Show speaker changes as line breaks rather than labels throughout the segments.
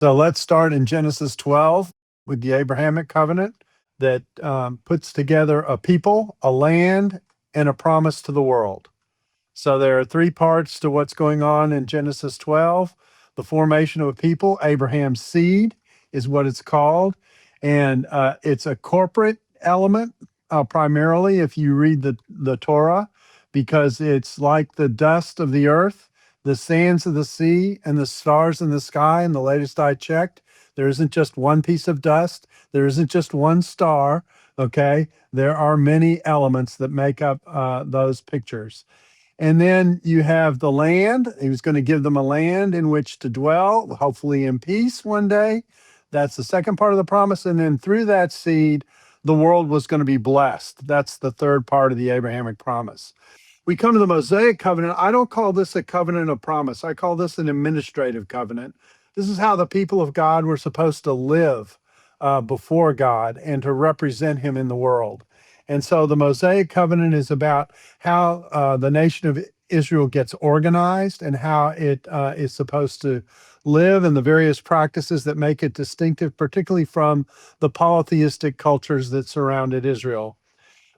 So let's start in Genesis 12 with the Abrahamic covenant that puts together a people, a land, and a promise to the world. So there are three parts to what's going on in Genesis 12. The formation of a people, Abraham's seed is what it's called. And it's a corporate element, primarily, if you read the Torah, because it's like the dust of the earth, the sands of the sea, and the stars in the sky. And the latest I checked, there isn't just one piece of dust, there isn't just one star. Okay. There are many elements that make up those pictures. And then you have the land. He was going to give them a land in which to dwell, hopefully in peace one day. That's the second part of the promise. And then through that seed, the world was going to be blessed. That's the third part of the Abrahamic promise. We come to the Mosaic covenant. I don't call this a covenant of promise. I call this an administrative covenant. This is how the people of God were supposed to live before God and to represent him in the world. And so the Mosaic covenant is about how the nation of Israel gets organized and how it is supposed to live, and the various practices that make it distinctive, particularly from the polytheistic cultures that surrounded Israel.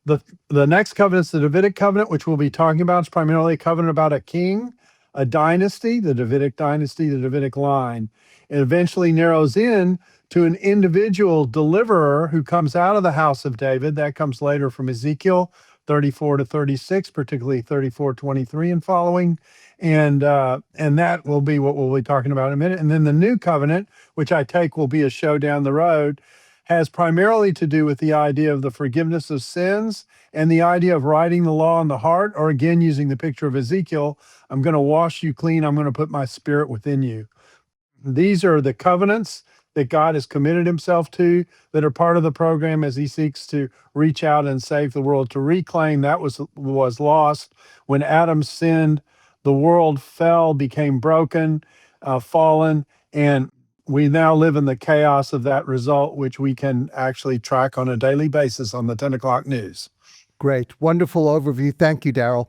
The next covenant is the Davidic covenant, which we'll be talking about. It's primarily a covenant about a king, a dynasty, the Davidic dynasty, the Davidic line. It eventually narrows in to an individual deliverer who comes out of the house of David. That comes later from Ezekiel 34 to 36, particularly 34:23 and following. And that will be what we'll be talking about in a minute. And then the new covenant, which I take will be a show down the road, has primarily to do with the idea of the forgiveness of sins and the idea of writing the law on the heart, or again, using the picture of Ezekiel, I'm going to wash you clean. I'm going to put my spirit within you. These are the covenants that God has committed himself to that are part of the program as he seeks to reach out and save the world, to reclaim that was lost. When Adam sinned, the world fell, became broken, fallen, and we now live in the chaos of that result, which we can actually track on a daily basis on the 10 o'clock news.
Great. Wonderful overview. Thank you, Darrell.